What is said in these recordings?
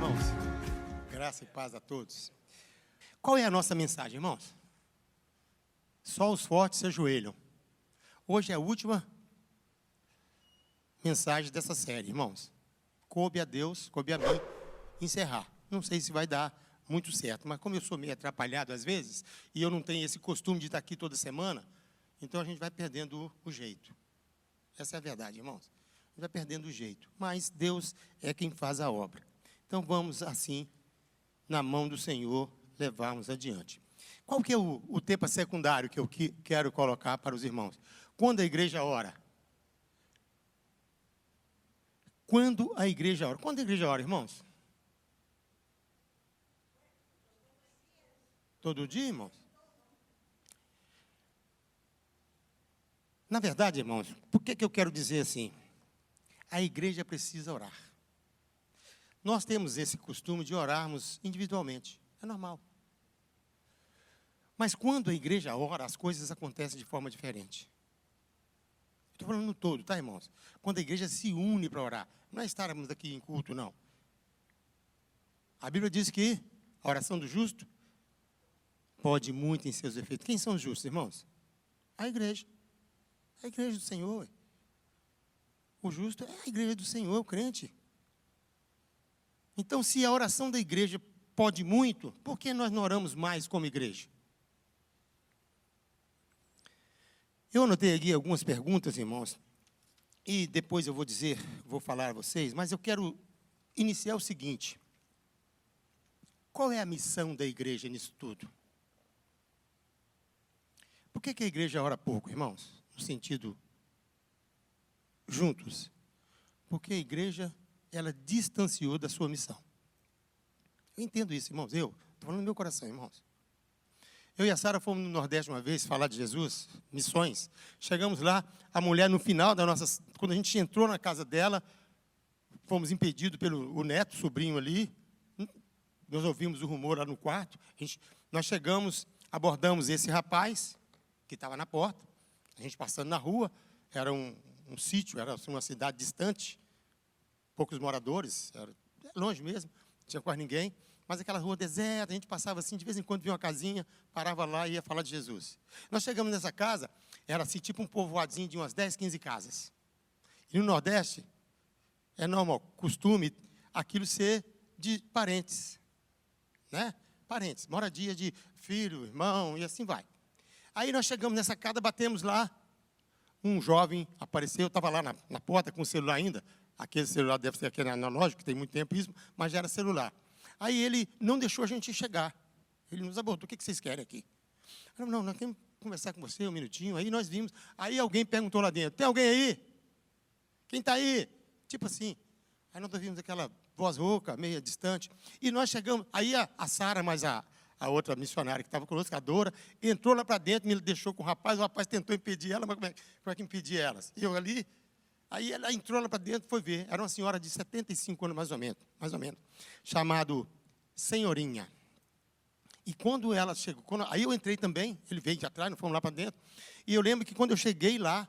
irmãos. Graça e paz a todos. Qual é a nossa mensagem, irmãos? Só os fortes se ajoelham. Hoje é a última mensagem dessa série, irmãos. Coube a Deus, coube a mim encerrar. Não sei se vai dar muito certo, mas como eu sou meio atrapalhado às vezes, e eu não tenho esse costume de estar aqui toda semana, então a gente vai perdendo o jeito. Essa é a verdade, irmãos. A gente vai perdendo o jeito. Mas Deus é quem faz a obra. Então vamos, assim, na mão do Senhor, levarmos adiante. Qual que é o tema secundário que eu quero colocar para os irmãos? Quando a igreja ora. Quando a igreja ora. Quando a igreja ora, irmãos? Todo dia, irmãos? Na verdade, irmãos, por que eu quero dizer assim? A igreja precisa orar. Nós temos esse costume de orarmos individualmente. É normal. Mas quando a igreja ora, as coisas acontecem de forma diferente. Estou falando no todo, tá, irmãos? Quando a igreja se une para orar. Não é estarmos aqui em culto, não. A Bíblia diz que a oração do justo pode muito em seus efeitos. Quem são os justos, irmãos? A igreja. A igreja do Senhor. O justo é a igreja do Senhor, o crente. Então, se a oração da igreja pode muito, por que nós não oramos mais como igreja? Eu anotei aqui algumas perguntas, irmãos, e depois eu vou falar a vocês, mas eu quero iniciar o seguinte. Qual é a missão da igreja nisso tudo? Por que a igreja ora pouco, irmãos? No sentido, juntos. Porque a igreja, ela distanciou da sua missão. Eu entendo isso, irmãos. Estou falando no meu coração, irmãos. Eu e a Sara fomos no Nordeste uma vez falar de Jesus, missões. Chegamos lá, a mulher no final da nossa... Quando a gente entrou na casa dela, fomos impedidos pelo neto, sobrinho ali. Nós ouvimos o rumor lá no quarto. Nós chegamos, abordamos esse rapaz, que estava na porta. A gente passando na rua, era um sítio, era uma cidade distante. Poucos moradores, era longe mesmo, não tinha quase ninguém. Mas aquela rua deserta, a gente passava assim, de vez em quando via uma casinha, parava lá e ia falar de Jesus. Nós chegamos nessa casa, era assim, tipo um povoadozinho de umas 10, 15 casas. E no Nordeste, é normal, costume, aquilo ser de parentes, né? Parentes, moradia de filho, irmão, e assim vai. Aí nós chegamos nessa casa, batemos lá, um jovem apareceu, estava lá na porta com o celular ainda, aquele celular deve ser aquele analógico, que tem muito tempo isso, mas já era celular. Aí ele não deixou a gente chegar. Ele nos abordou. O que vocês querem aqui? Eu, não, nós queremos conversar com você um minutinho. Aí nós vimos. Aí alguém perguntou lá dentro, tem alguém aí? Quem está aí? Tipo assim. Aí nós ouvimos aquela voz rouca, meio distante. E nós chegamos. Aí a Sara, mais a outra missionária que estava conosco, a Dora, entrou lá para dentro, me deixou com o rapaz tentou impedir ela, mas como é que impedir elas? E eu ali... Aí ela entrou lá para dentro e foi ver. Era uma senhora de 75 anos, mais ou menos, chamado Senhorinha. E quando ela chegou, aí eu entrei também, ele veio de atrás, nós fomos lá para dentro. E eu lembro que quando eu cheguei lá,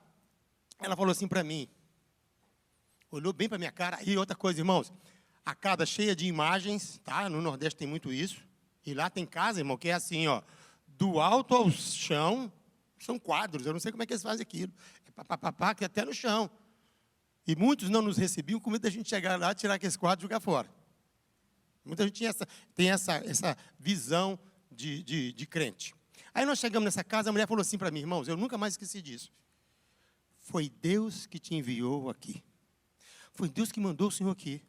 ela falou assim para mim, olhou bem para a minha cara. E outra coisa, irmãos, a casa cheia de imagens, tá? No Nordeste tem muito isso. E lá tem casa, irmão, que é assim, ó, do alto ao chão, são quadros. Eu não sei como é que eles fazem aquilo. É papapá, que é até no chão. E muitos não nos recebiam com medo da gente chegar lá, tirar aqueles quadros e jogar fora. Muita gente tem essa visão de crente. Aí nós chegamos nessa casa, a mulher falou assim para mim, irmãos, eu nunca mais esqueci disso. Foi Deus que te enviou aqui. Foi Deus que mandou o Senhor aqui.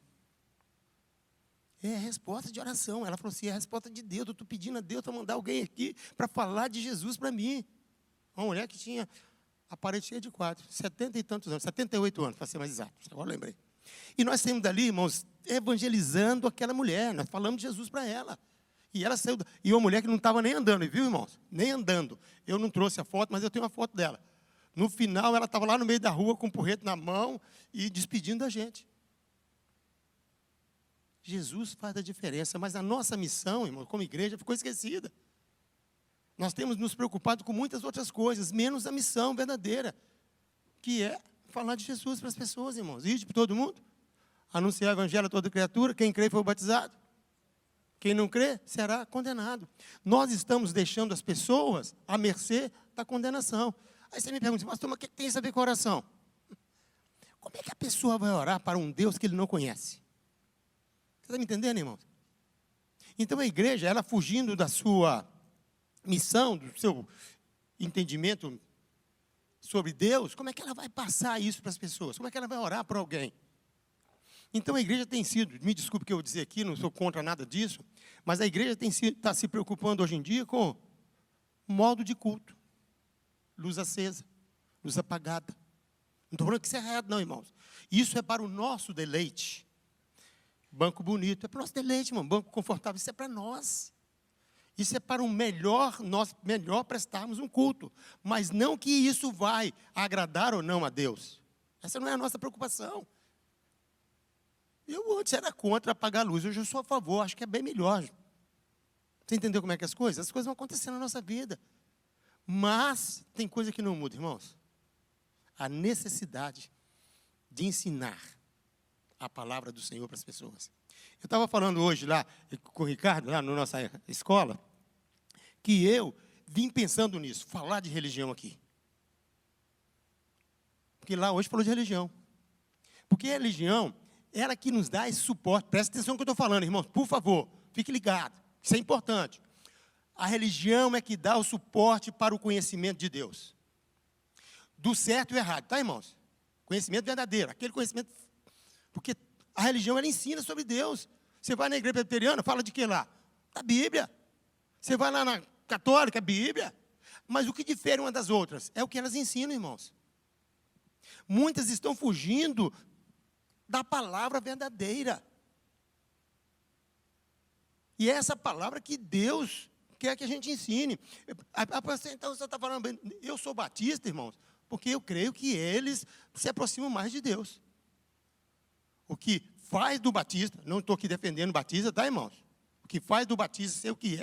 É a resposta de oração. Ela falou assim, é a resposta de Deus. Eu estou pedindo a Deus para mandar alguém aqui para falar de Jesus para mim. Uma mulher que tinha... a parede cheia de quadros, 70 e tantos anos, 78 anos, para ser mais exato, agora lembrei. E nós saímos dali, irmãos, evangelizando aquela mulher, nós falamos de Jesus para ela. E ela saiu, e uma mulher que não estava nem andando, viu, irmãos? Nem andando. Eu não trouxe a foto, mas eu tenho uma foto dela. No final, ela estava lá no meio da rua, com um porrete na mão, e despedindo da gente. Jesus faz a diferença, mas a nossa missão, irmão, como igreja, ficou esquecida. Nós temos nos preocupado com muitas outras coisas, menos a missão verdadeira, que é falar de Jesus para as pessoas, irmãos. Ir para todo mundo. Anunciar o evangelho a toda criatura, quem crê foi batizado. Quem não crê será condenado. Nós estamos deixando as pessoas à mercê da condenação. Aí você me pergunta, pastor, mas o que tem isso a ver com oração? Como é que a pessoa vai orar para um Deus que ele não conhece? Você está me entendendo, irmãos? Então a igreja, ela fugindo da sua missão, do seu entendimento sobre Deus, como é que ela vai passar isso para as pessoas? Como é que ela vai orar para alguém? Então a igreja tem sido, me desculpe o que eu vou dizer aqui, não sou contra nada disso, mas a igreja está se preocupando hoje em dia com modo de culto. Luz acesa, luz apagada. Não estou falando que isso é errado, não, irmãos. Isso é para o nosso deleite. Banco bonito, é para o nosso deleite, irmão. Banco confortável, isso é para nós. Isso é para o melhor, nós melhor prestarmos um culto. Mas não que isso vai agradar ou não a Deus. Essa não é a nossa preocupação. Eu antes era contra apagar a luz, hoje eu sou a favor, acho que é bem melhor. Você entendeu como é que as coisas? As coisas vão acontecer na nossa vida. Mas tem coisa que não muda, irmãos. A necessidade de ensinar a palavra do Senhor para as pessoas. Eu estava falando hoje lá com o Ricardo, lá na nossa escola, que eu vim pensando nisso, falar de religião aqui. Porque lá hoje falou de religião. Porque a religião, ela que nos dá esse suporte. Presta atenção no que eu estou falando, irmãos, por favor, fique ligado, isso é importante. A religião é que dá o suporte para o conhecimento de Deus. Do certo e o errado, tá, irmãos? Conhecimento verdadeiro, aquele conhecimento. Porque a religião, ela ensina sobre Deus. Você vai na igreja presbiteriana, fala de que lá? Da Bíblia. Você vai lá na católica, Bíblia. Mas o que difere uma das outras? É o que elas ensinam, irmãos. Muitas estão fugindo da palavra verdadeira. E é essa palavra que Deus quer que a gente ensine. Então você está falando, eu sou batista, irmãos, porque eu creio que eles se aproximam mais de Deus. O que faz do batista, não estou aqui defendendo o batista, tá, irmãos? O que faz do batista ser o que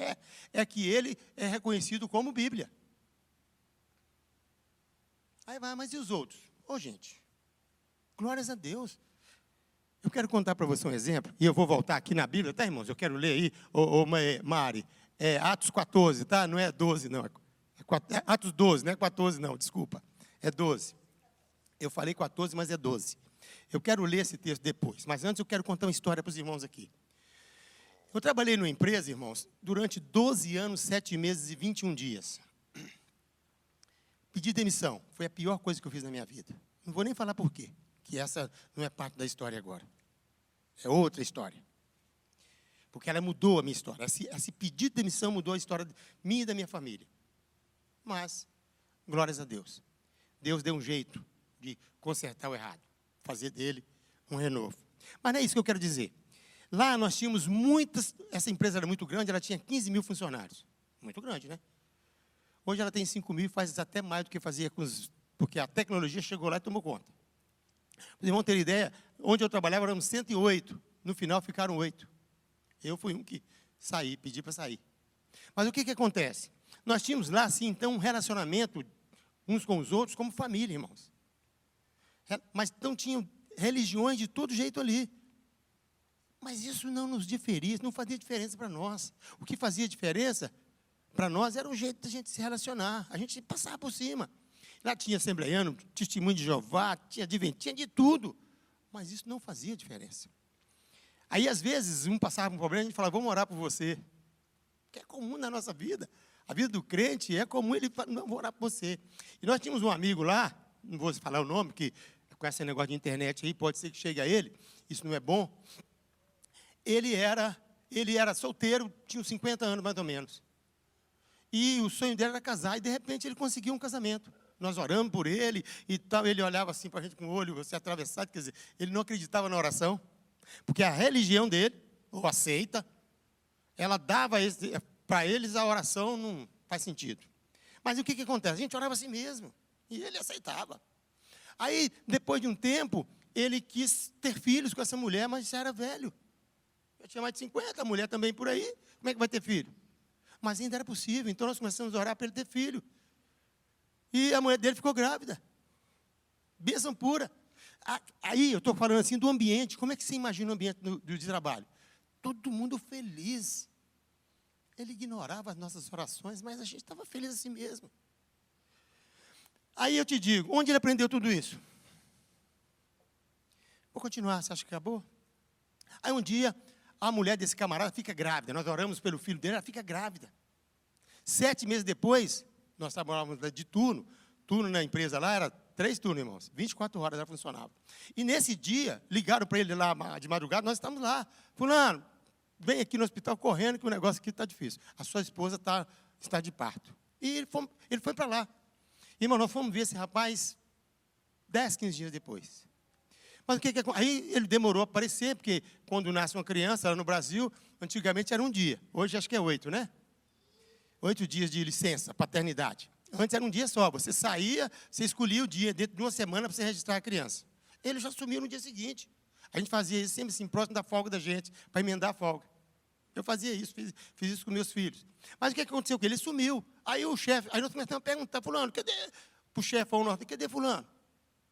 é que ele é reconhecido como Bíblia. Aí vai, mas e os outros? Ô, gente, glórias a Deus. Eu quero contar para você um exemplo, e eu vou voltar aqui na Bíblia, tá, irmãos? Eu quero ler aí, Mari, Atos 14, tá? Não é 12, não. É Atos 12, não é 14, não, desculpa. É 12. Eu falei 14, mas é 12. Eu quero ler esse texto depois, mas antes eu quero contar uma história para os irmãos aqui. Eu trabalhei numa empresa, irmãos, durante 12 anos, 7 meses e 21 dias. Pedi demissão, foi a pior coisa que eu fiz na minha vida. Não vou nem falar por quê, que essa não é parte da história agora. É outra história. Porque ela mudou a minha história. Esse pedido de demissão mudou a história minha e da minha família. Mas, glórias a Deus. Deus deu um jeito de consertar o errado. Fazer dele um renovo. Mas não é isso que eu quero dizer. Lá nós tínhamos muitas... Essa empresa era muito grande, ela tinha 15 mil funcionários. Muito grande, né? Hoje ela tem 5 mil e faz até mais do que fazia com os... Porque a tecnologia chegou lá e tomou conta. Vocês vão ter ideia, onde eu trabalhava éramos 108. No final ficaram 8. Eu fui um que saí, pedi para sair. Mas o que acontece? Nós tínhamos lá, assim, então, um relacionamento uns com os outros como família, irmãos. Mas então tinham religiões de todo jeito ali. Mas isso não nos diferia, isso não fazia diferença para nós. O que fazia diferença para nós era o jeito de a gente se relacionar. A gente passava por cima. Lá tinha assembleiano, testemunho de Jeová, tinha adventista, tinha de tudo. Mas isso não fazia diferença. Aí, às vezes, um passava um problema, a gente falava, vamos orar por você. Que é comum na nossa vida. A vida do crente é comum, ele fala, não, vou orar por você. E nós tínhamos um amigo lá, não vou falar o nome, porque com esse negócio de internet aí, pode ser que chegue a ele, isso não é bom. Ele era solteiro, tinha uns 50 anos mais ou menos. E o sonho dele era casar, e de repente ele conseguiu um casamento. Nós oramos por ele e tal, ele olhava assim para a gente com o olho, você atravessado, quer dizer, ele não acreditava na oração, porque a religião dele, ou a seita, ela dava para eles a oração não faz sentido. Mas o que acontece? A gente orava assim mesmo, e ele aceitava. Aí, depois de um tempo, ele quis ter filhos com essa mulher, mas já era velho. Já tinha mais de 50, a mulher também por aí, como é que vai ter filho? Mas ainda era possível, então nós começamos a orar para ele ter filho. E a mulher dele ficou grávida. Bênção pura. Aí eu estou falando assim do ambiente. Como é que você imagina o ambiente do trabalho? Todo mundo feliz. Ele ignorava as nossas orações, mas a gente estava feliz assim mesmo. Aí eu te digo, onde ele aprendeu tudo isso? Vou continuar, você acha que acabou? Aí um dia, a mulher desse camarada fica grávida. Nós oramos pelo filho dele, ela fica grávida. 7 meses depois, nós trabalhávamos de turno. Turno na empresa lá era 3 turnos, irmãos. 24 horas ela funcionava. E nesse dia, ligaram para ele lá de madrugada, nós estamos lá. Fulano, vem aqui no hospital correndo que o negócio aqui está difícil. A sua esposa está de parto. E ele foi para lá. Irmão, nós fomos ver esse rapaz 10, 15 dias depois. Mas o que aí ele demorou a aparecer, porque quando nasce uma criança, lá no Brasil, antigamente era um dia. Hoje acho que é 8, né? 8 dias de licença, paternidade. Antes era um dia só. Você saía, você escolhia o dia, dentro de uma semana, para você registrar a criança. Ele já sumiu no dia seguinte. A gente fazia isso sempre assim, próximo da folga da gente, para emendar a folga. Eu fazia isso, fiz isso com meus filhos. Mas o que aconteceu com ele? Ele sumiu. Aí o chefe, aí nós começamos a perguntar, fulano, cadê? Para o chefão norte, cadê fulano?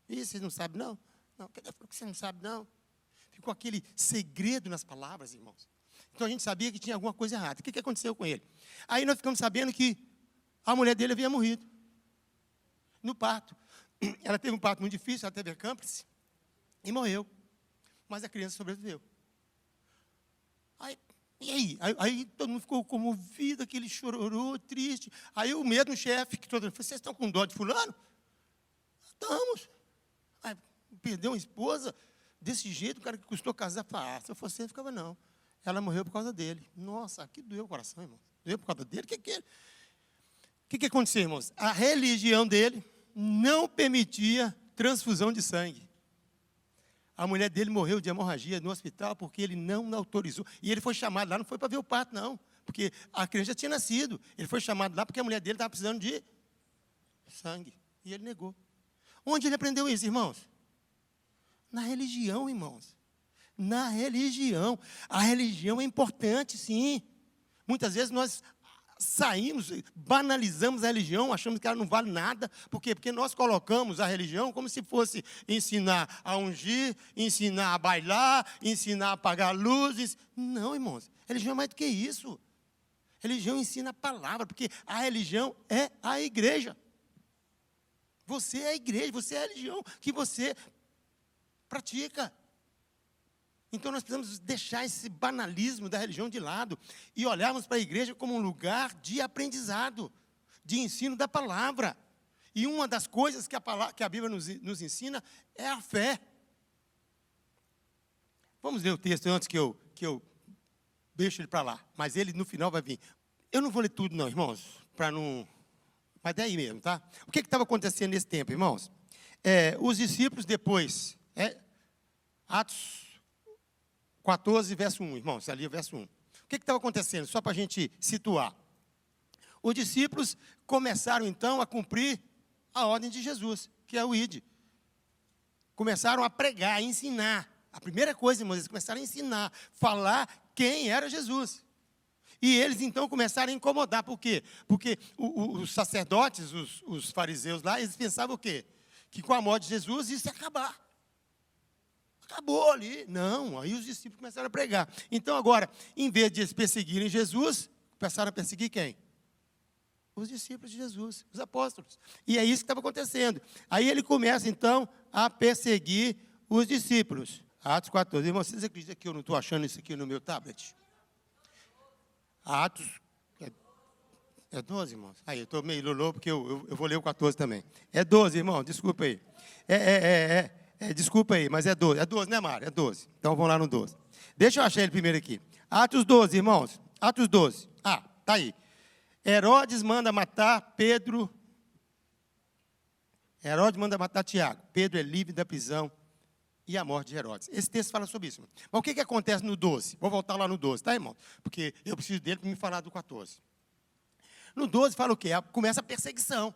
Ih, vocês não sabem, não? Não, cadê fulano? Você não sabe, não? Ficou aquele segredo nas palavras, irmãos. Então a gente sabia que tinha alguma coisa errada. O que aconteceu com ele? Aí nós ficamos sabendo que a mulher dele havia morrido. No parto. Ela teve um parto muito difícil, ela teve eclâmpsia e morreu. Mas a criança sobreviveu. Aí todo mundo ficou comovido, aquele chororô, triste. Aí o mesmo chefe, que todo mundo falou, vocês estão com dó de fulano? Estamos. Aí, perdeu uma esposa desse jeito, o cara que custou casar, se eu fosse ele, ficava não. Ela morreu por causa dele. Nossa, aqui doeu o coração, irmão. Doeu por causa dele. O que aconteceu, irmãos? A religião dele não permitia transfusão de sangue. A mulher dele morreu de hemorragia no hospital porque ele não autorizou. E ele foi chamado lá, não foi para ver o parto, não. Porque a criança já tinha nascido. Ele foi chamado lá porque a mulher dele estava precisando de sangue. E ele negou. Onde ele aprendeu isso, irmãos? Na religião, irmãos. Na religião. A religião é importante, sim. Muitas vezes nós saímos, banalizamos a religião, achamos que ela não vale nada. Por quê? Porque nós colocamos a religião como se fosse ensinar a ungir, ensinar a bailar, ensinar a apagar luzes. Não, irmãos, religião é mais do que isso. Religião ensina a palavra, porque a religião é a igreja. Você é a igreja, você é a religião que você pratica. Então, nós precisamos deixar esse banalismo da religião de lado e olharmos para a igreja como um lugar de aprendizado, de ensino da palavra. E uma das coisas que a Bíblia nos ensina é a fé. Vamos ler o texto antes que eu deixo ele para lá, mas ele no final vai vir. Eu não vou ler tudo não, irmãos, para não... Mas é aí mesmo, tá? O que estava acontecendo nesse tempo, irmãos? Os discípulos depois, Atos 14, verso 1, irmãos, ali é o verso 1. O que estava acontecendo? Só para a gente situar. Os discípulos começaram, então, a cumprir a ordem de Jesus, que é o ide. Começaram a pregar, a ensinar. A primeira coisa, irmãos, eles começaram a ensinar, falar quem era Jesus. E eles, então, começaram a incomodar. Por quê? Porque os sacerdotes, os fariseus lá, eles pensavam o quê? Que com a morte de Jesus isso ia acabar. Acabou ali. Não, aí os discípulos começaram a pregar. Então, agora, em vez de eles perseguirem Jesus, começaram a perseguir quem? Os discípulos de Jesus, os apóstolos. E é isso que estava acontecendo. Aí ele começa, então, a perseguir os discípulos. Atos 14. Irmãos, vocês acreditam que eu não estou achando isso aqui no meu tablet? Atos... É 12, irmãos? Aí, eu estou meio lolô, porque eu vou ler o 14 também. É 12, irmão, desculpa aí. Desculpa aí, mas é 12. É 12, né, Mário? É 12. Então, vamos lá no 12. Deixa eu achar ele primeiro aqui. Atos 12, irmãos. Atos 12. Tá aí. Herodes manda matar Pedro. Herodes manda matar Tiago. Pedro é livre da prisão e a morte de Herodes. Esse texto fala sobre isso. Mas o que acontece no 12? Vou voltar lá no 12, tá, irmão? Porque eu preciso dele para me falar do 14. No 12 fala o quê? Começa a perseguição.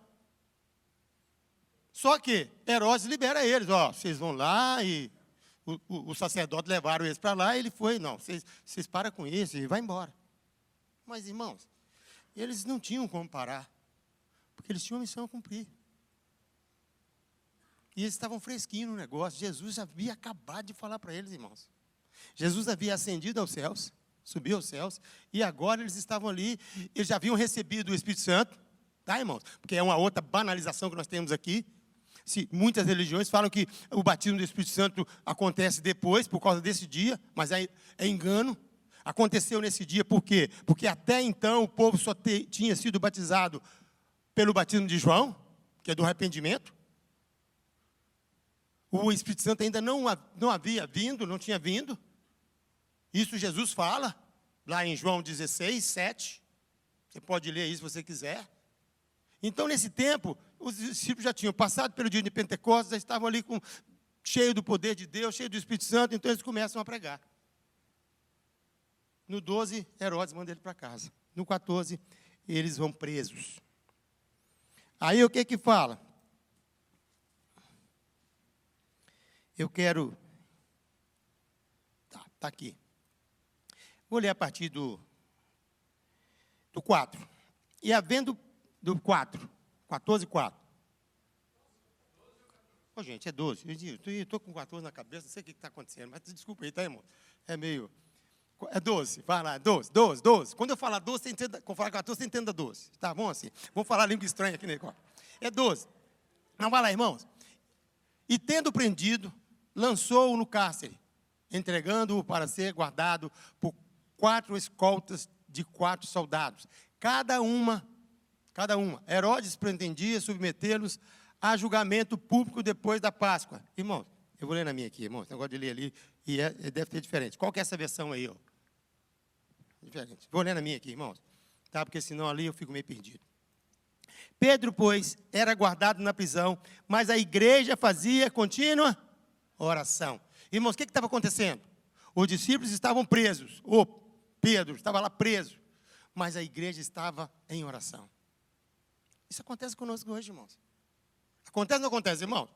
Só que Herodes libera eles, vocês vão lá e o sacerdote levaram eles para lá e ele foi, não, vocês param com isso e vai embora. Mas, irmãos, eles não tinham como parar, porque eles tinham uma missão a cumprir. E eles estavam fresquinhos no negócio. Jesus havia acabado de falar para eles, irmãos. Jesus havia ascendido aos céus, subiu aos céus, e agora eles estavam ali, eles já haviam recebido o Espírito Santo, tá, irmãos? Porque é uma outra banalização que nós temos aqui. Muitas religiões falam que o batismo do Espírito Santo acontece depois, por causa desse dia, mas é engano. Aconteceu nesse dia, por quê? Porque até então o povo só tinha sido batizado pelo batismo de João, que é do arrependimento. O Espírito Santo ainda não havia vindo, não tinha vindo. Isso Jesus fala, lá em João 16, 7. Você pode ler isso se você quiser. Então, nesse tempo, os discípulos já tinham passado pelo dia de Pentecostes, já estavam ali cheios do poder de Deus, cheios do Espírito Santo, então eles começam a pregar. No 12, Herodes manda ele para casa. No 14, eles vão presos. Aí o que fala? Eu quero... Tá aqui. Vou ler a partir do 4. E havendo... Do 4. 14, 4. Ô, gente, é 12. Eu estou com 14 na cabeça, não sei o que está acontecendo, mas desculpa aí, tá, irmão? É meio... É 12, vai lá, 12. Quando eu falar 12, quando eu falar 14, você entenda 12. Tá bom assim? Vou falar língua estranha aqui, né? É 12. Não, vai lá, irmãos. E tendo prendido, lançou-o no cárcere, entregando-o para ser guardado por 4 escoltas de 4 soldados. Cada uma. Herodes pretendia submetê-los a julgamento público depois da Páscoa. Irmãos, eu vou ler na minha aqui, irmãos. Negócio de ler ali, e deve ter diferente. Qual que é essa versão aí, ó? Diferente. Vou ler na minha aqui, irmãos. Tá? Porque senão ali eu fico meio perdido. Pedro, pois, era guardado na prisão, mas a igreja fazia contínua oração. Irmãos, o que estava acontecendo? Os discípulos estavam presos. Pedro estava lá preso. Mas a igreja estava em oração. Isso acontece conosco hoje, irmãos. Acontece ou não acontece, irmãos?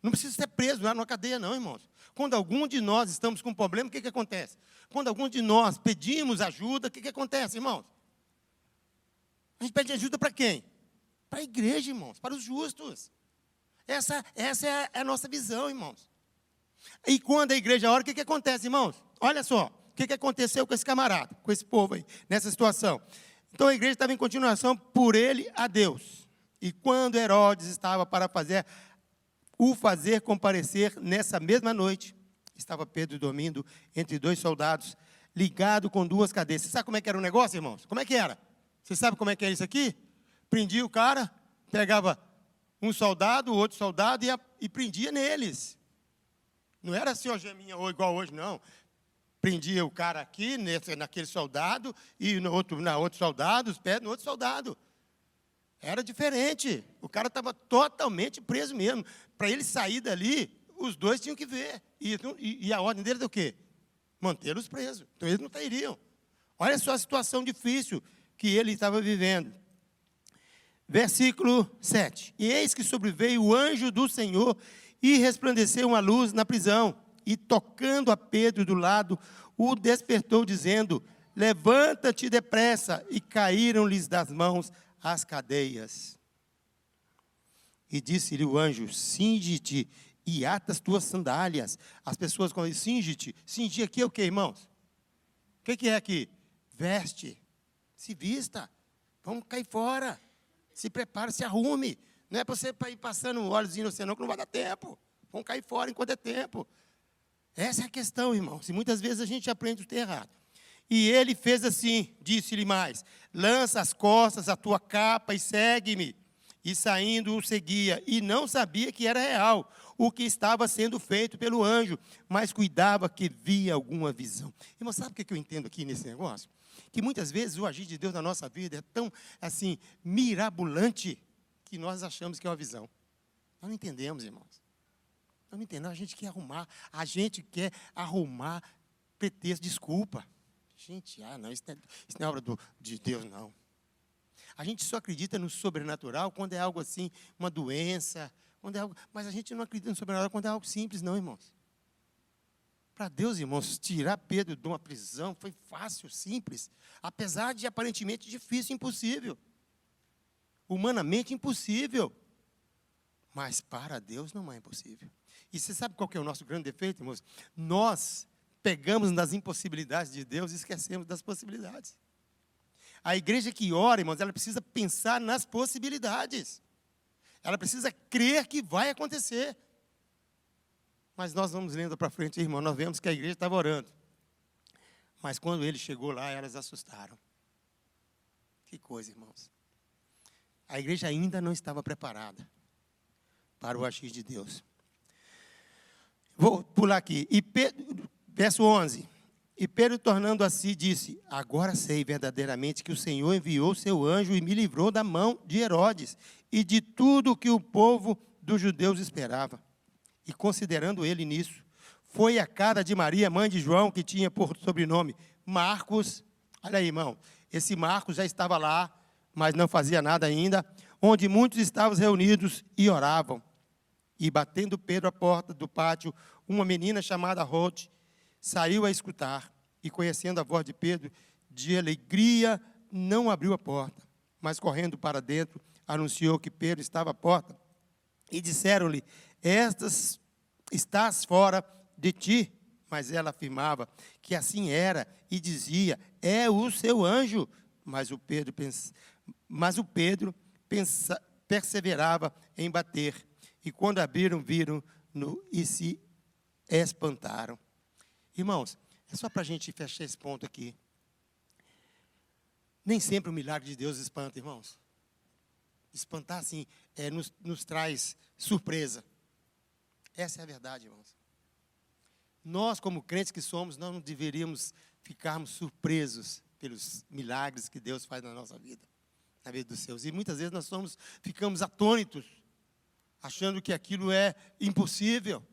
Não precisa ser preso lá numa cadeia, não, irmãos. Quando algum de nós estamos com um problema, o que acontece? Quando algum de nós pedimos ajuda, o que acontece, irmãos? A gente pede ajuda para quem? Para a igreja, irmãos, para os justos. Essa é a nossa visão, irmãos. E quando a igreja ora, o que acontece, irmãos? Olha só, o que aconteceu com esse camarada, com esse povo aí, nessa situação. Então a igreja estava em continuação por ele a Deus. E quando Herodes estava para o fazer comparecer nessa mesma noite, estava Pedro dormindo entre 2 soldados, ligado com 2 cadeias. Você sabe como é que era o negócio, irmãos? Como é que era? Você sabe como é que era isso aqui? Prendia o cara, pegava um soldado, outro soldado e prendia neles. Não era assim, algeminha igual hoje, não. Prendia o cara aqui, naquele soldado, e no outro soldado, os pés no outro soldado. Era diferente. O cara estava totalmente preso mesmo. Para ele sair dali, os 2 tinham que ver. E a ordem dele é o quê? Mantê-los presos. Então eles não sairiam. Olha só a situação difícil que ele estava vivendo. Versículo 7. E eis que sobreveio o anjo do Senhor e resplandeceu uma luz na prisão. E tocando a Pedro do lado, o despertou, dizendo: levanta-te depressa. E caíram-lhes das mãos as cadeias. E disse-lhe o anjo: cinge-te e ata as tuas sandálias. As pessoas quando dizem cinge-te, cingir aqui é o que, irmãos? O que é aqui? Veste, se vista, vamos cair fora. Se prepare, se arrume. Não é para você ir passando óleozinho no senão que não vai dar tempo. Vamos cair fora enquanto é tempo. Essa é a questão, irmãos. E muitas vezes a gente aprende o que é errado. E ele fez assim, disse-lhe mais: lança as costas a tua capa e segue-me. E saindo o seguia, e não sabia que era real o que estava sendo feito pelo anjo, mas cuidava que via alguma visão. Irmão, sabe o que eu entendo aqui nesse negócio? Que muitas vezes o agir de Deus na nossa vida é tão, assim, mirabolante, que nós achamos que é uma visão. Nós não entendemos, irmãos. Nós não entendemos, a gente quer arrumar pretexto, desculpa. Gente, não, isso não é obra de Deus, não. A gente só acredita no sobrenatural quando é algo assim, uma doença, mas a gente não acredita no sobrenatural quando é algo simples, não, irmãos. Para Deus, irmãos, tirar Pedro de uma prisão foi fácil, simples, apesar de aparentemente difícil, impossível. Humanamente impossível. Mas para Deus não é impossível. E você sabe qual que é o nosso grande defeito, irmãos? Nós pegamos nas impossibilidades de Deus e esquecemos das possibilidades. A igreja que ora, irmãos, ela precisa pensar nas possibilidades. Ela precisa crer que vai acontecer. Mas nós vamos lendo para frente, irmão, nós vemos que a igreja estava orando. Mas quando ele chegou lá, elas assustaram. Que coisa, irmãos. A igreja ainda não estava preparada para o agir de Deus. Vou pular aqui. Verso 11. E Pedro, tornando a si, disse: agora sei verdadeiramente que o Senhor enviou seu anjo e me livrou da mão de Herodes e de tudo o que o povo dos judeus esperava. E considerando ele nisso, foi à casa de Maria, mãe de João, que tinha por sobrenome Marcos. Olha aí, irmão, esse Marcos já estava lá, mas não fazia nada ainda, onde muitos estavam reunidos e oravam. E batendo Pedro à porta do pátio, uma menina chamada Rode saiu a escutar, e conhecendo a voz de Pedro, de alegria não abriu a porta, mas correndo para dentro, anunciou que Pedro estava à porta. E disseram-lhe: estás fora de ti. Mas ela afirmava que assim era, e dizia: é o seu anjo. Mas o Pedro perseverava em bater. E quando abriram, viram-no e se espantaram. Irmãos, é só para a gente fechar esse ponto aqui. Nem sempre o milagre de Deus espanta, irmãos. Espantar, assim, nos traz surpresa. Essa é a verdade, irmãos. Nós, como crentes que somos, não deveríamos ficarmos surpresos pelos milagres que Deus faz na nossa vida, na vida dos seus. E muitas vezes ficamos atônitos, achando que aquilo é impossível.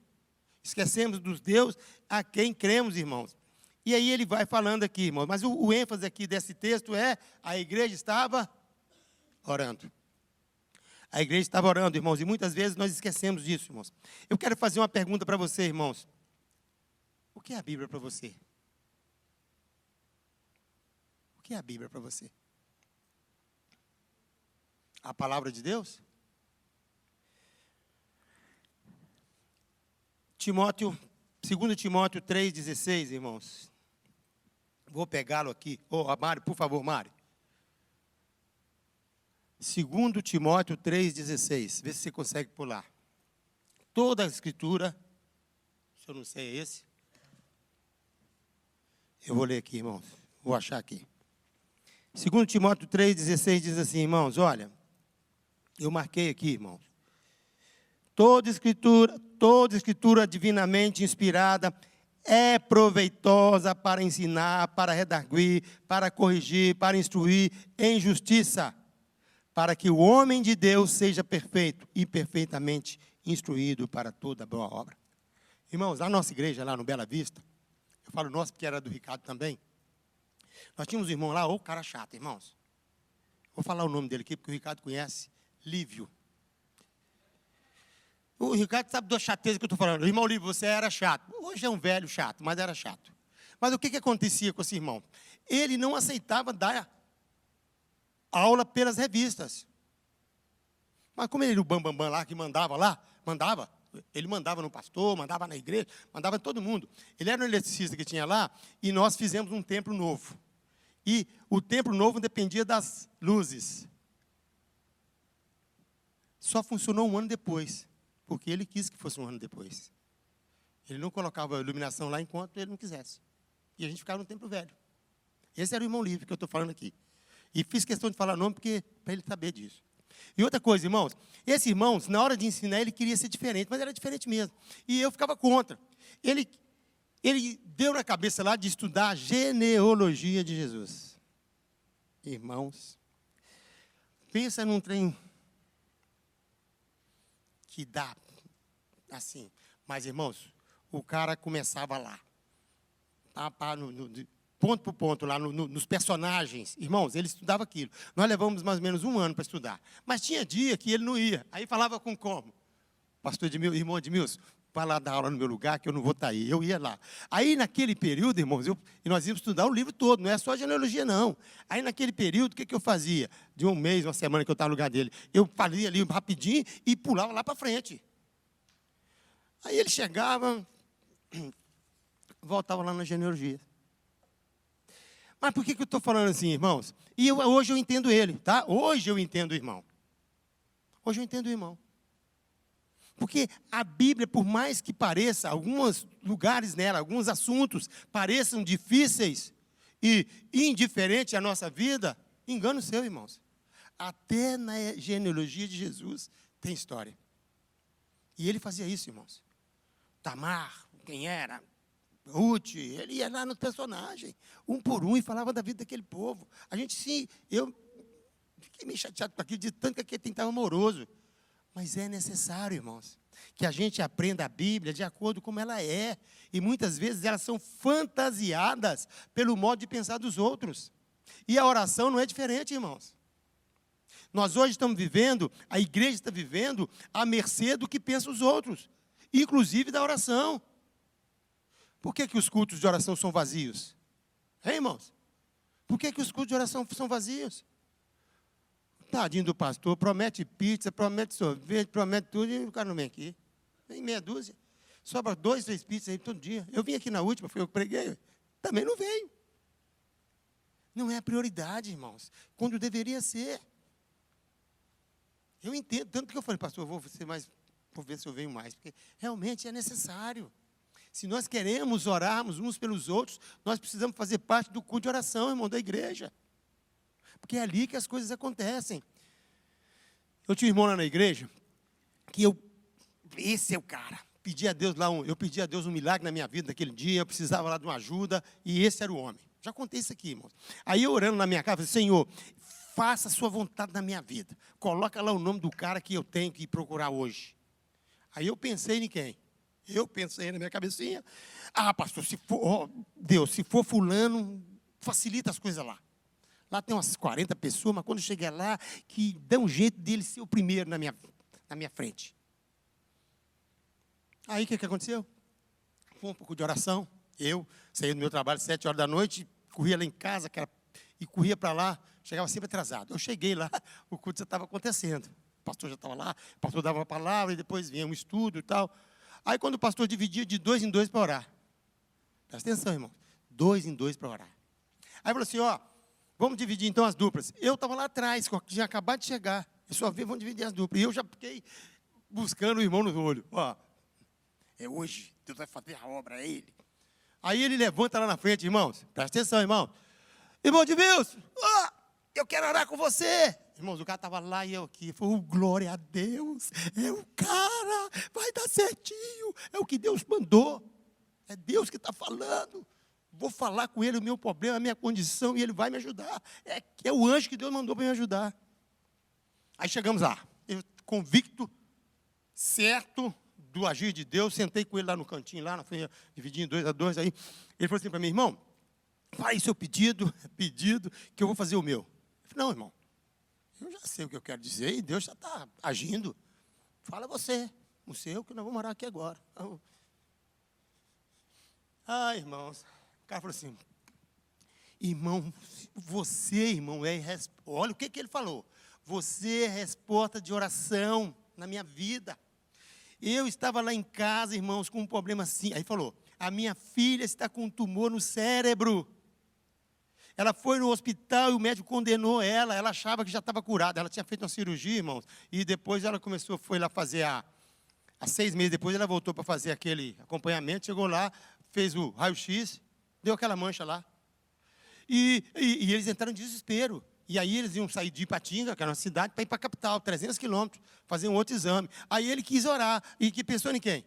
Esquecemos dos Deus a quem cremos, irmãos. E aí ele vai falando aqui, irmãos. Mas o ênfase aqui desse texto é: a igreja estava orando. A igreja estava orando, irmãos. E muitas vezes nós esquecemos disso, irmãos. Eu quero fazer uma pergunta para você, irmãos. O que é a Bíblia para você? O que é a Bíblia para você? A palavra de Deus? 2 Timóteo 3,16, irmãos. Vou pegá-lo aqui. Mário, por favor, Mário. 2 Timóteo 3,16. Vê se você consegue pular. Toda a escritura, se eu não sei esse, eu vou ler aqui, irmãos. Vou achar aqui. 2 Timóteo 3,16 diz assim, irmãos, olha, eu marquei aqui, irmãos. Toda escritura divinamente inspirada é proveitosa para ensinar, para redarguir, para corrigir, para instruir em justiça, para que o homem de Deus seja perfeito e perfeitamente instruído para toda boa obra. Irmãos, na nossa igreja, lá no Bela Vista, eu falo nossa porque era do Ricardo também, nós tínhamos um irmão lá, ô cara chato, irmãos. Vou falar o nome dele aqui, porque o Ricardo conhece, Lívio. O Ricardo sabe da chateza que eu estou falando. Irmão Lívio, você era chato. Hoje é um velho chato, mas era chato. Mas o que acontecia com esse irmão? Ele não aceitava dar aula pelas revistas. Mas como ele era o bambambam lá, que mandava lá, ele mandava no pastor, mandava na igreja, mandava em todo mundo. Ele era um eletricista que tinha lá, e nós fizemos um templo novo. E o templo novo dependia das luzes. Só funcionou um ano depois, porque ele quis que fosse um ano depois. Ele não colocava a iluminação lá enquanto ele não quisesse. E a gente ficava no templo velho. Esse era o irmão Livre que eu estou falando aqui. E fiz questão de falar o nome para ele saber disso. E outra coisa, irmãos, esse irmão, na hora de ensinar, ele queria ser diferente, mas era diferente mesmo. E eu ficava contra. Ele deu na cabeça lá de estudar a genealogia de Jesus. Irmãos, pensa num trem que dá assim. Mas, irmãos, o cara começava lá, ponto por ponto, lá nos personagens. Irmãos, ele estudava aquilo. Nós levamos mais ou menos um ano para estudar. Mas tinha dia que ele não ia. Aí falava com como? Pastor Edmilson, irmão Edmilson, vai lá dar aula no meu lugar, que eu não vou estar aí. Eu ia lá. Aí, naquele período, irmãos, e nós íamos estudar o livro todo, não é só a genealogia, não. Aí, naquele período, o que eu fazia? De um mês, uma semana que eu estava no lugar dele, eu fazia ali rapidinho e pulava lá para frente. Aí ele chegava, voltava lá na genealogia. Mas por que eu estou falando assim, irmãos? E hoje eu entendo ele, tá? Hoje eu entendo o irmão. Hoje eu entendo o irmão. Porque a Bíblia, por mais que pareça, alguns lugares nela, alguns assuntos pareçam difíceis e indiferentes à nossa vida, engano seu, irmãos. Até na genealogia de Jesus tem história. E ele fazia isso, irmãos. Tamar, quem era? Ruth, ele ia lá no personagem, um por um, e falava da vida daquele povo. A gente, sim, eu fiquei meio chateado com aquilo, de tanto que aquele tempo estava amoroso. Mas é necessário, irmãos, que a gente aprenda a Bíblia de acordo com como ela é. E muitas vezes elas são fantasiadas pelo modo de pensar dos outros. E a oração não é diferente, irmãos. Nós hoje estamos vivendo, a igreja está vivendo à mercê do que pensam os outros, inclusive da oração. Por que os cultos de oração são vazios? Hein, irmãos? Por que os cultos de oração são vazios? Tadinho do pastor, promete pizza, promete sorvete, promete tudo, e o cara não vem aqui. Vem meia dúzia. Sobra 2, 3 pizzas aí todo dia. Eu vim aqui na última, foi eu que preguei. Também não veio. Não é a prioridade, irmãos. Quando deveria ser. Eu entendo, tanto que eu falei, pastor, vou ver se eu venho mais. Porque realmente é necessário. Se nós queremos orarmos uns pelos outros, nós precisamos fazer parte do culto de oração, irmão, da igreja. Porque é ali que as coisas acontecem. Eu tinha um irmão lá na igreja, que esse é o cara. Eu pedi a Deus um milagre na minha vida naquele dia, eu precisava lá de uma ajuda, e esse era o homem. Já contei isso aqui, irmãos. Aí eu orando na minha casa, falei, Senhor, faça a sua vontade na minha vida. Coloca lá o nome do cara que eu tenho que procurar hoje. Aí eu pensei em quem? Eu pensei na minha cabecinha, pastor, Deus, se for fulano, facilita as coisas lá. Lá tem umas 40 pessoas, mas quando chega lá, que dá um jeito dele ser o primeiro na minha frente. Aí o que aconteceu? Foi um pouco de oração. Eu saí do meu trabalho às 7 horas da noite, corria lá em casa, e corria para lá, chegava sempre atrasado. Eu cheguei lá, o culto já estava acontecendo. O pastor já estava lá, o pastor dava uma palavra, e depois vinha um estudo e tal. Aí quando o pastor dividia de 2 em 2 para orar. Presta atenção, irmão. 2 em 2 para orar. Aí falou assim, vamos dividir então as duplas. Eu estava lá atrás, tinha acabado de chegar. Eu só vi, vamos dividir as duplas. E eu já fiquei buscando o irmão no olho. É hoje, Deus vai fazer a obra, é ele. Aí ele levanta lá na frente, irmãos. Presta atenção, irmão. Irmão de Deus, eu quero orar com você. Irmãos, o cara estava lá e eu aqui. Falei, glória a Deus. É o cara, vai dar certinho. É o que Deus mandou. É Deus que está falando. Vou falar com ele o meu problema, a minha condição, e ele vai me ajudar. É o anjo que Deus mandou para me ajudar. Aí chegamos lá, eu convicto, certo do agir de Deus, sentei com ele lá no cantinho, lá na frente, dividi em 2 a 2, aí ele falou assim para mim, irmão, faz seu pedido, que eu vou fazer o meu. Eu falei, não, irmão, eu já sei o que eu quero dizer, e Deus já está agindo. Fala você, o seu, que nós vamos orar aqui agora. Irmãos, o cara falou assim, irmão, você, irmão, olha o que ele falou. Você é resposta de oração na minha vida. Eu estava lá em casa, irmãos, com um problema assim. Aí falou, a minha filha está com um tumor no cérebro. Ela foi no hospital e o médico condenou ela. Ela achava que já estava curada. Ela tinha feito uma cirurgia, irmãos. E depois ela foi lá fazer há 6 meses depois, ela voltou para fazer aquele acompanhamento. Chegou lá, fez o raio-x, deu aquela mancha lá. E eles entraram em desespero. E aí eles iam sair de Ipatinga, que era uma cidade, para ir para a capital, 300 quilômetros, fazer um outro exame. Aí ele quis orar. E que pensou em quem?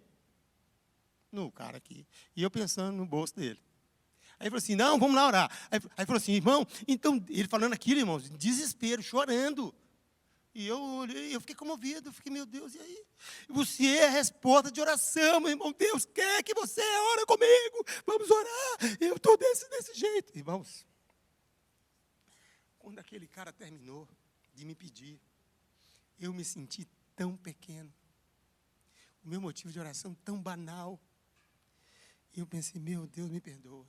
No cara aqui. E eu pensando no bolso dele. Aí ele falou assim, não, vamos lá orar. Aí falou assim, irmão, então, ele falando aquilo, irmãos, desespero, chorando. E eu olhei, eu fiquei comovido, eu fiquei, meu Deus, e aí? Você é a resposta de oração, meu irmão, Deus quer que você ore comigo, vamos orar, eu estou desse jeito. Irmãos, quando aquele cara terminou de me pedir, eu me senti tão pequeno. o meu motivo de oração tão banal. E eu pensei, meu Deus, me perdoa.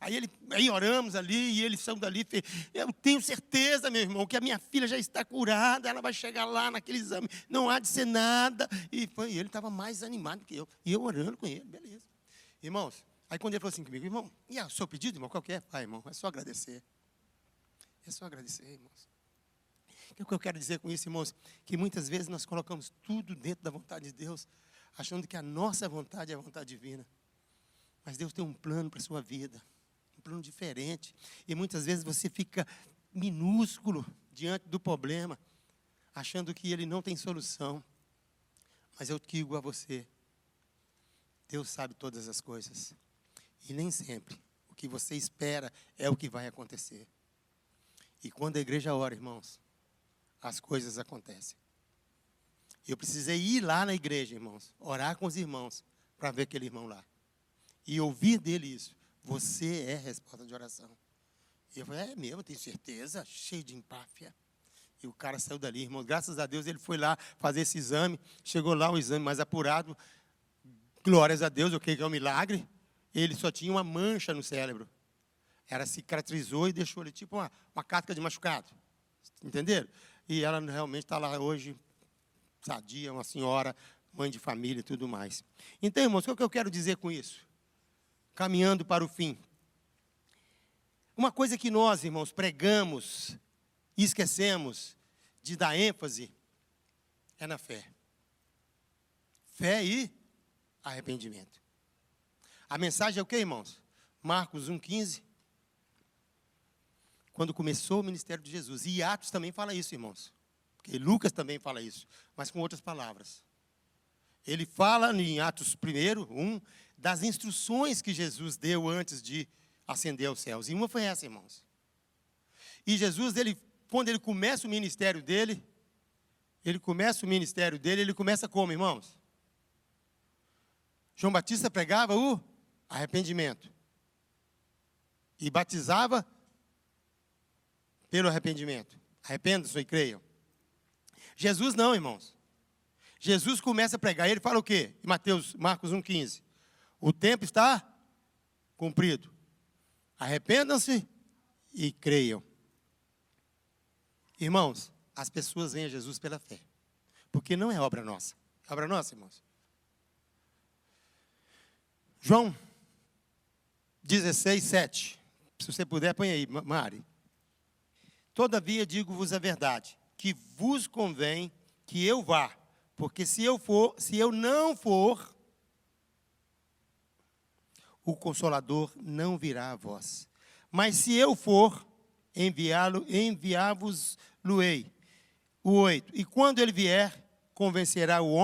Aí oramos ali, e eles saiu dali, eu tenho certeza, meu irmão, que a minha filha já está curada, ela vai chegar lá naquele exame, não há de ser nada. E ele estava mais animado que eu. E eu orando com ele, beleza. Irmãos, aí quando ele falou assim comigo, irmão, e o seu pedido, irmão, qual que é? Irmão, é só agradecer. É só agradecer, irmãos. O que eu quero dizer com isso, irmãos? Que muitas vezes nós colocamos tudo dentro da vontade de Deus, achando que a nossa vontade é a vontade divina. Mas Deus tem um plano para a sua vida, um plano diferente. E muitas vezes você fica minúsculo diante do problema, achando que ele não tem solução. Mas eu digo a você, Deus sabe todas as coisas. E nem sempre o que você espera é o que vai acontecer. E quando a igreja ora, irmãos, as coisas acontecem. Eu precisei ir lá na igreja, irmãos, orar com os irmãos, para ver aquele irmão lá. E ouvir dele isso. Você é resposta de oração. E eu falei, é mesmo, tenho certeza, cheio de empáfia. E o cara saiu dali, irmão. Graças a Deus, ele foi lá fazer esse exame. Chegou lá, o exame mais apurado. Glórias a Deus, que é um milagre. Ele só tinha uma mancha no cérebro. Ela cicatrizou e deixou ele tipo uma casca de machucado. Entenderam? E ela realmente está lá hoje, sadia, uma senhora, mãe de família e tudo mais. Então, irmãos, o que eu quero dizer com isso? Caminhando para o fim. Uma coisa que nós, irmãos, pregamos e esquecemos de dar ênfase é na fé. Fé e arrependimento. A mensagem é o que, irmãos? Marcos 1,15. Quando começou o ministério de Jesus. E Atos também fala isso, irmãos. Porque Lucas também fala isso, mas com outras palavras. Ele fala em Atos 1, das instruções que Jesus deu antes de ascender aos céus. E uma foi essa, irmãos. E Jesus, quando ele começa o ministério dele, ele começa como, irmãos? João Batista pregava o arrependimento. E batizava pelo arrependimento. Arrependam-se e creiam. Jesus não, irmãos. Jesus começa a pregar. Ele fala o quê? Em Marcos 1,15. O tempo está cumprido. Arrependam-se e creiam. Irmãos, as pessoas vêm a Jesus pela fé. Porque não é obra nossa. É obra nossa, irmãos. João 16:7. Se você puder, põe aí, Mari. Todavia digo-vos a verdade, que vos convém que eu vá, porque se eu não for, o Consolador não virá a vós. Mas se eu for, enviar-vos-lo-ei. O 8. E quando ele vier, convencerá o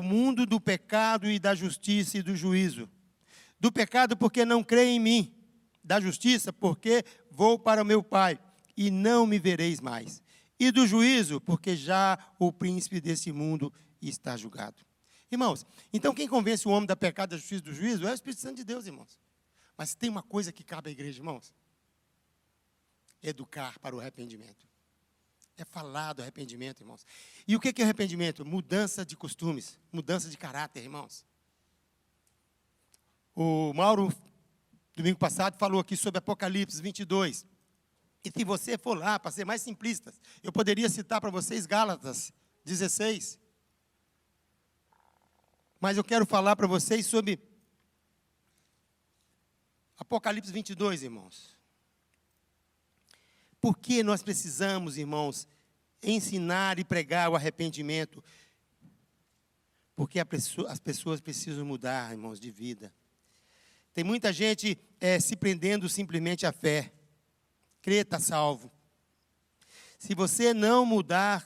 mundo do pecado e da justiça e do juízo. Do pecado, porque não crê em mim. Da justiça, porque vou para o meu Pai, e não me vereis mais. E do juízo, porque já o príncipe desse mundo está julgado. Irmãos, então quem convence o homem da pecado, da justiça e do juízo é o Espírito Santo de Deus, irmãos. Mas tem uma coisa que cabe à igreja, irmãos. Educar para o arrependimento. É falar do arrependimento, irmãos. E o que é arrependimento? Mudança de costumes, mudança de caráter, irmãos. O Mauro, domingo passado, falou aqui sobre Apocalipse 22. E se você for lá, para ser mais simplista, eu poderia citar para vocês Gálatas 16. Mas eu quero falar para vocês sobre Apocalipse 22, irmãos. Por que nós precisamos, irmãos, ensinar e pregar o arrependimento? Porque as pessoas precisam mudar, irmãos, de vida. Tem muita gente se prendendo simplesmente à fé. Crê, está salvo. Se você não mudar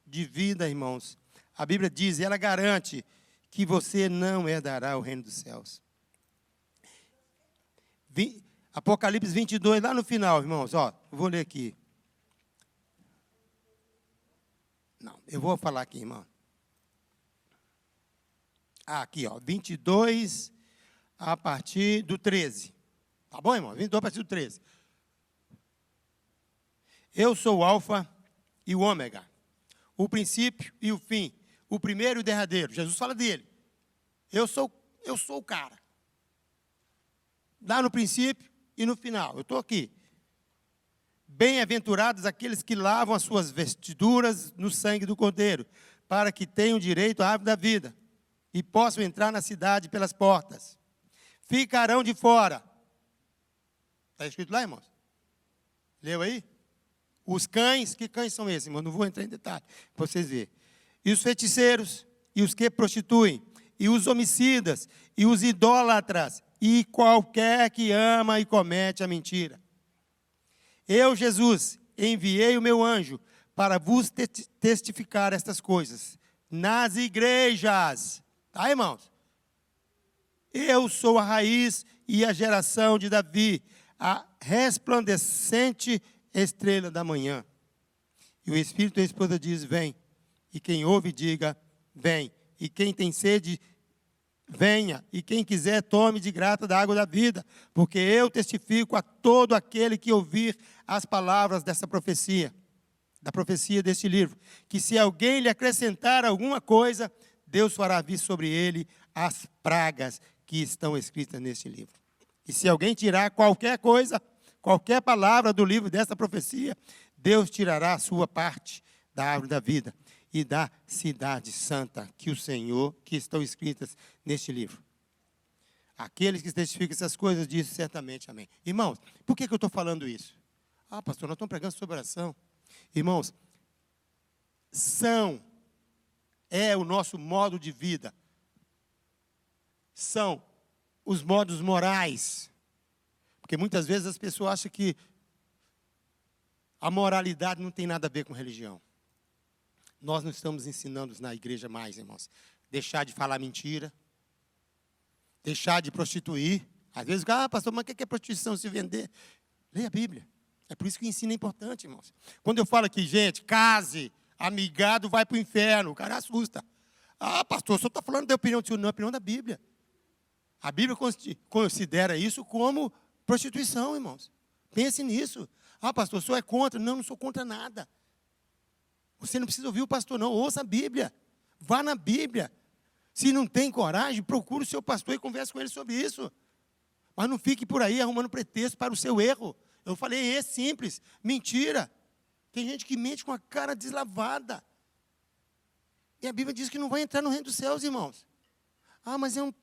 de vida, irmãos, a Bíblia diz, ela garante que você não herdará o reino dos céus. Apocalipse 22, lá no final, irmãos, vou ler aqui. Não, eu vou falar aqui, irmão. Aqui, 22 a partir do 13. Tá bom, irmão? 22 a partir do 13. Eu sou o Alfa e o Ômega, o princípio e o fim, o primeiro e o derradeiro. Jesus fala dele. Eu sou o cara. Lá no princípio e no final. Eu estou aqui. Bem-aventurados aqueles que lavam as suas vestiduras no sangue do Cordeiro, para que tenham direito à árvore da vida e possam entrar na cidade pelas portas. Ficarão de fora. Está escrito lá, irmãos? Leu aí? Os cães, que cães são esses, irmão? Não vou entrar em detalhe, para vocês verem. E os feiticeiros, e os que prostituem, e os homicidas, e os idólatras, e qualquer que ama e comete a mentira. Eu, Jesus, enviei o meu anjo para vos testificar estas coisas nas igrejas. Tá, irmãos? Eu sou a raiz e a geração de Davi, a resplandecente estrela da manhã. E o Espírito da esposa diz, vem. E quem ouve, diga, vem. E quem tem sede, venha. E quem quiser, tome de graça da água da vida. Porque eu testifico a todo aquele que ouvir as palavras dessa profecia, da profecia deste livro, que se alguém lhe acrescentar alguma coisa, Deus fará vir sobre ele as pragas que estão escritas neste livro. E se alguém tirar qualquer coisa, qualquer palavra do livro dessa profecia, Deus tirará a sua parte da árvore da vida e da cidade santa que o Senhor, que estão escritas neste livro. Aqueles que testificam essas coisas dizem certamente amém. Irmãos, por que eu estou falando isso? Ah, pastor, nós estamos pregando sobre oração. Irmãos, é o nosso modo de vida. São os modos morais. Porque muitas vezes as pessoas acham que a moralidade não tem nada a ver com religião. Nós não estamos ensinando na igreja mais, irmãos. Deixar de falar mentira. Deixar de prostituir. Às vezes, pastor, mas o que é prostituição? Se vender? Leia a Bíblia. É por isso que o ensino é importante, irmãos. Quando eu falo aqui, gente, case, amigado vai para o inferno, o cara assusta. Ah, pastor, o senhor está falando da opinião do senhor? Não, é a opinião da Bíblia. A Bíblia considera isso como prostituição, irmãos. Pense nisso. Ah, pastor, o senhor é contra? Não, não sou contra nada. Você não precisa ouvir o pastor, não. Ouça a Bíblia. Vá na Bíblia. Se não tem coragem, procure o seu pastor e converse com ele sobre isso. Mas não fique por aí arrumando pretexto para o seu erro. Eu falei, é simples. Mentira. Tem gente que mente com a cara deslavada. E a Bíblia diz que não vai entrar no reino dos céus, irmãos. Ah, mas não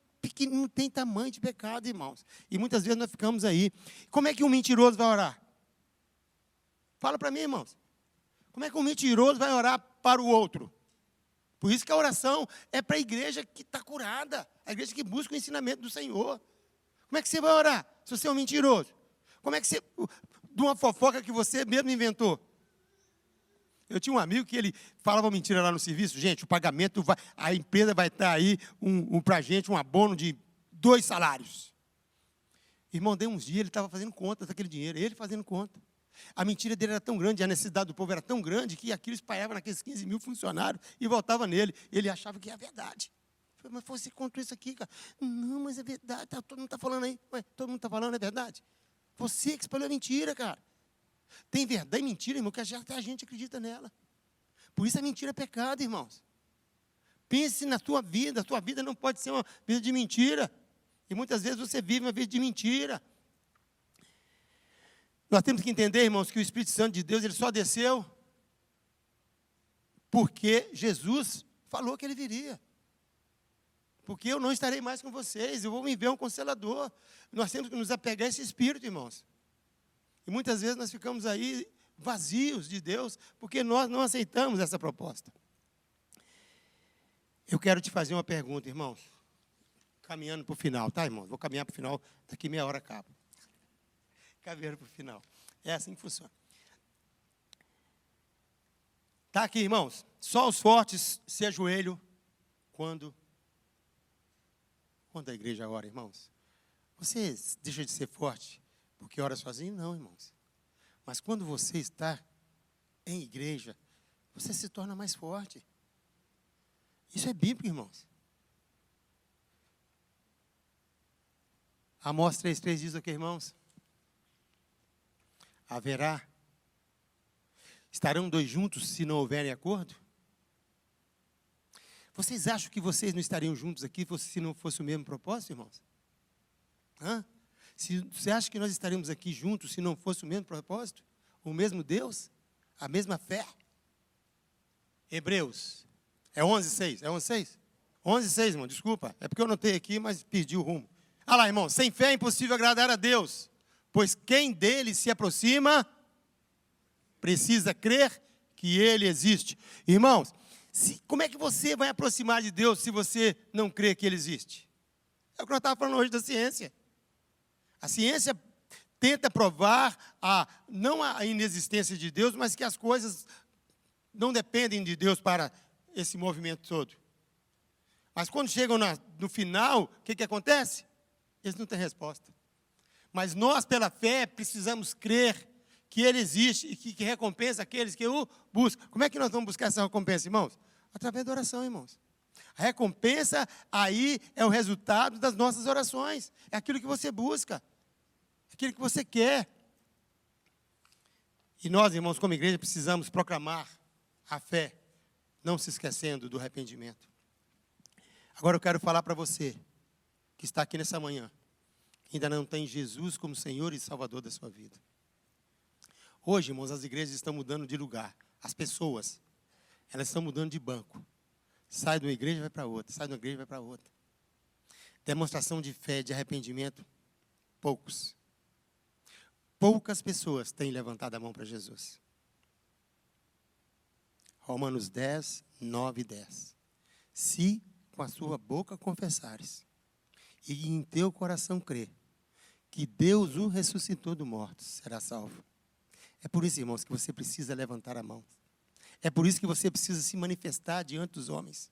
tem tamanho de pecado, irmãos. E muitas vezes nós ficamos aí. Como é que um mentiroso vai orar? Fala para mim, irmãos. Como é que um mentiroso vai orar para o outro? Por isso que a oração é para a igreja que está curada. A igreja que busca o ensinamento do Senhor. Como é que você vai orar se você é um mentiroso? Como é que você... De uma fofoca que você mesmo inventou. Eu tinha um amigo que ele falava mentira lá no serviço. Gente, o pagamento vai... A empresa vai estar aí para a gente um abono de 2 salários. Irmão, deu uns dias, ele estava fazendo conta daquele dinheiro. Ele fazendo conta. A mentira dele era tão grande, a necessidade do povo era tão grande, que aquilo espalhava naqueles 15 mil funcionários e voltava nele. Ele achava que era verdade. Eu falei, mas você contou isso aqui, cara? Não, mas é verdade. Todo mundo está falando aí. Ué, todo mundo está falando, é verdade? Você que espalhou a mentira, cara. Tem verdade e mentira, irmão, que até a gente acredita nela. Por isso a mentira é pecado, irmãos. Pense na tua vida. A tua vida não pode ser uma vida de mentira. E muitas vezes você vive uma vida de mentira. Nós temos que entender, irmãos, que o Espírito Santo de Deus, ele só desceu porque Jesus falou que ele viria. Porque eu não estarei mais com vocês, eu vou me enviar um consolador. Nós temos que nos apegar a esse Espírito, irmãos. E muitas vezes nós ficamos aí vazios de Deus, porque nós não aceitamos essa proposta. Eu quero te fazer uma pergunta, irmãos. Caminhando para o final, tá, irmãos? Vou caminhar para o final, daqui meia hora acaba. Caminhando para o final. É assim que funciona. Está aqui, irmãos. Só os fortes se ajoelham quando a igreja ora, irmãos. Você deixa de ser forte porque ora sozinho? Não, irmãos. Mas quando você está em igreja, você se torna mais forte. Isso é bíblico, irmãos. Amós 3,3 diz o que, irmãos? Estarão 2 juntos se não houverem acordo? Vocês acham que vocês não estariam juntos aqui se não fosse o mesmo propósito, irmãos? Hã? Você acha que nós estaríamos aqui juntos se não fosse o mesmo propósito? O mesmo Deus? A mesma fé? Hebreus. É 11:6. É 11:6? 11:6, irmão. Desculpa. É porque eu anotei aqui, mas perdi o rumo. Olha lá, irmão. Sem fé é impossível agradar a Deus. Pois quem dele se aproxima, precisa crer que ele existe. Irmãos, como é que você vai aproximar de Deus se você não crê que ele existe? É o que nós estávamos falando hoje da ciência. A ciência tenta provar não a inexistência de Deus, mas que as coisas não dependem de Deus para esse movimento todo. Mas quando chegam no final, o que acontece? Eles não têm resposta. Mas nós, pela fé, precisamos crer que Ele existe e que recompensa aqueles que o buscam. Como é que nós vamos buscar essa recompensa, irmãos? Através da oração, irmãos. A recompensa aí é o resultado das nossas orações. É aquilo que você busca. É aquilo que você quer. E nós, irmãos, como igreja, precisamos proclamar a fé, não se esquecendo do arrependimento. Agora eu quero falar para você, que está aqui nessa manhã, que ainda não tem Jesus como Senhor e Salvador da sua vida. Hoje, irmãos, as igrejas estão mudando de lugar. As pessoas, elas estão mudando de banco. Sai de uma igreja e vai para outra, sai de uma igreja e vai para outra. Demonstração de fé, de arrependimento, poucos. Poucas pessoas têm levantado a mão para Jesus. Romanos 10, 9 e 10. Se com a sua boca confessares e em teu coração crer que Deus o ressuscitou do morto, será salvo. É por isso, irmãos, que você precisa levantar a mão. É por isso que você precisa se manifestar diante dos homens.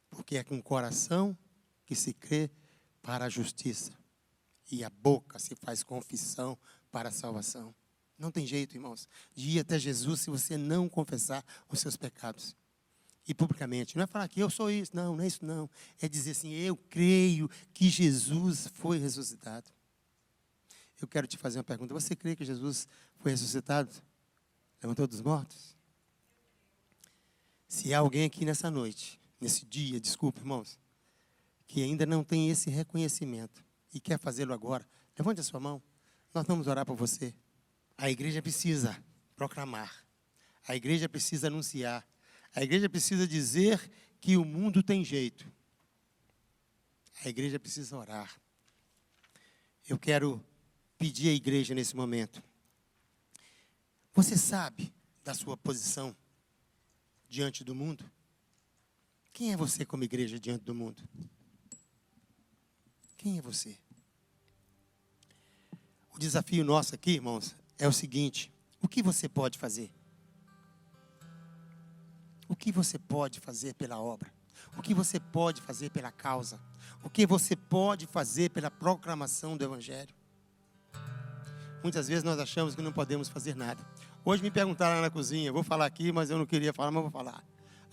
Porque é com o coração que se crê para a justiça. E a boca se faz confissão para a salvação. Não tem jeito, irmãos, de ir até Jesus se você não confessar os seus pecados. E publicamente. Não é falar que eu sou isso. Não, não é isso não. É dizer assim, eu creio que Jesus foi ressuscitado. Eu quero te fazer uma pergunta. Você crê que Jesus foi ressuscitado? Levantou dos mortos? Se há alguém aqui nessa noite, nesse dia, desculpe, irmãos, que ainda não tem esse reconhecimento e quer fazê-lo agora, levante a sua mão. Nós vamos orar por você. A igreja precisa proclamar. A igreja precisa anunciar. A igreja precisa dizer que o mundo tem jeito. A igreja precisa orar. Eu quero pedir à igreja nesse momento. Você sabe da sua posição diante do mundo? Quem é você como igreja diante do mundo? Quem é você? O desafio nosso aqui, irmãos, é o seguinte: o que você pode fazer? O que você pode fazer pela obra? O que você pode fazer pela causa? O que você pode fazer pela proclamação do Evangelho? Muitas vezes nós achamos que não podemos fazer nada. Hoje me perguntaram lá na cozinha, vou falar aqui, mas eu não queria falar, mas vou falar.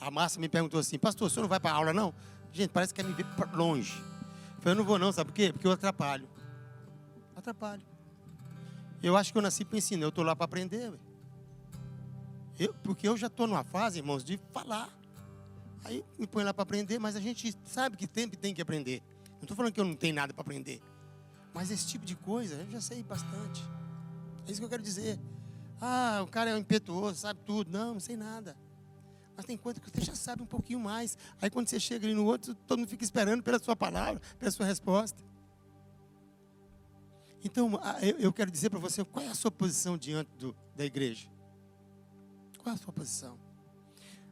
A Márcia me perguntou assim, pastor, o senhor não vai para a aula não? Gente, parece que quer me ver para longe. Eu falei, eu não vou não, sabe por quê? Porque eu atrapalho. Eu acho que eu nasci para ensinar, eu estou lá para aprender. Porque eu já estou numa fase, irmãos, de falar. Aí me põe lá para aprender, mas a gente sabe que sempre tem que aprender. Não estou falando que eu não tenho nada para aprender. Mas esse tipo de coisa, eu já sei bastante. É isso que eu quero dizer. Ah, o cara é um impetuoso, sabe tudo. Não, não sei nada. Mas tem coisa que você já sabe um pouquinho mais. Aí quando você chega ali no outro, todo mundo fica esperando pela sua palavra, pela sua resposta. Então, eu quero dizer para você, qual é a sua posição diante da igreja? Qual é a sua posição?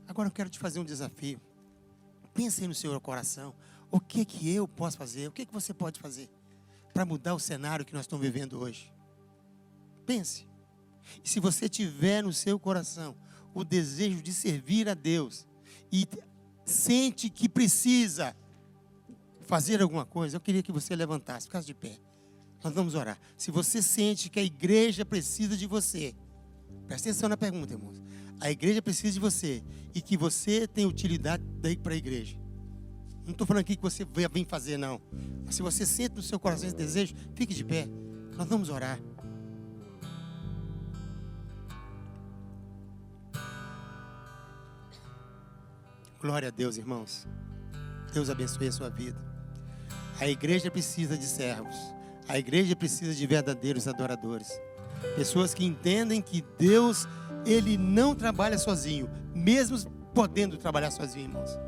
Agora eu quero te fazer um desafio. Pense aí no seu coração. O que eu posso fazer? O que você pode fazer para mudar o cenário que nós estamos vivendo hoje? Pense. E se você tiver no seu coração o desejo de servir a Deus e sente que precisa fazer alguma coisa, eu queria que você levantasse, ficasse de pé. Nós vamos orar. Se você sente que a igreja precisa de você, presta atenção na pergunta, irmãos. A igreja precisa de você e que você tem utilidade daí para a igreja. Não estou falando aqui que você vem fazer, não. Mas se você sente no seu coração esse desejo, fique de pé. Nós vamos orar. Glória a Deus, irmãos. Deus abençoe a sua vida. A igreja precisa de servos. A igreja precisa de verdadeiros adoradores. Pessoas que entendem que Deus, Ele não trabalha sozinho, mesmo podendo trabalhar sozinho, irmãos.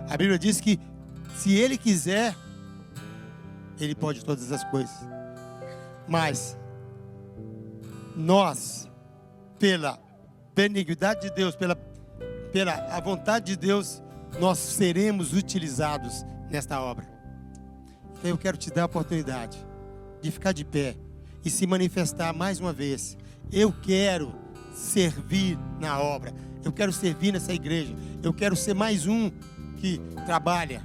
A Bíblia diz que se Ele quiser, Ele pode todas as coisas. Mas nós, pela benignidade de Deus, pela a vontade de Deus, nós seremos utilizados nesta obra. Então eu quero te dar a oportunidade de ficar de pé e se manifestar mais uma vez. Eu quero servir na obra. Eu quero servir nessa igreja. Eu quero ser mais um que trabalha.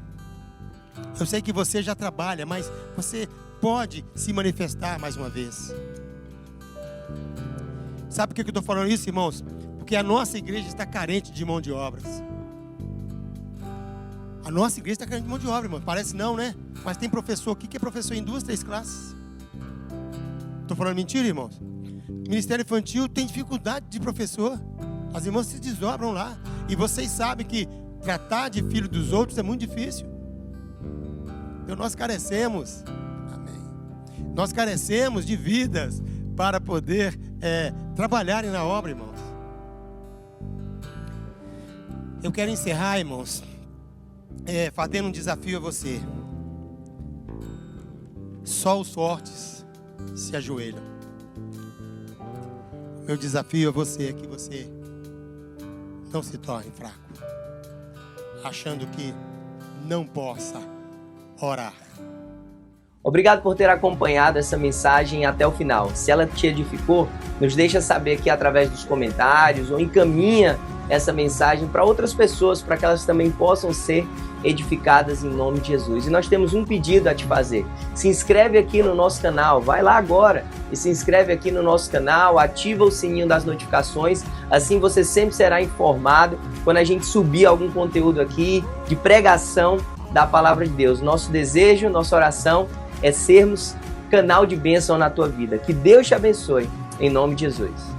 Eu sei que você já trabalha, mas você pode se manifestar mais uma vez. Sabe por que eu estou falando isso, irmãos? Porque a nossa igreja está carente de mão de obras. A nossa igreja está carente de mão de obra, irmão. Parece não, né? Mas tem professor aqui que é professor em 2, 3 classes. Estou falando mentira, irmãos? Ministério infantil tem dificuldade de professor. As irmãs se desdobram lá. E vocês sabem que tratar de filho dos outros é muito difícil. Então nós carecemos, amém, nós carecemos de vidas para poder trabalharem na obra, irmãos. Eu quero encerrar, irmãos, fazendo um desafio a você. Só os fortes se ajoelham. Meu desafio a você é que você não se torne fraco, achando que não possa orar. Obrigado por ter acompanhado essa mensagem até o final. Se ela te edificou, nos deixa saber aqui através dos comentários ou encaminha essa mensagem para outras pessoas, para que elas também possam ser edificadas em nome de Jesus. E nós temos um pedido a te fazer. Se inscreve aqui no nosso canal, vai lá agora e se inscreve aqui no nosso canal, ativa o sininho das notificações, assim você sempre será informado quando a gente subir algum conteúdo aqui de pregação da palavra de Deus. Nosso desejo, nossa oração é sermos canal de bênção na tua vida. Que Deus te abençoe, em nome de Jesus.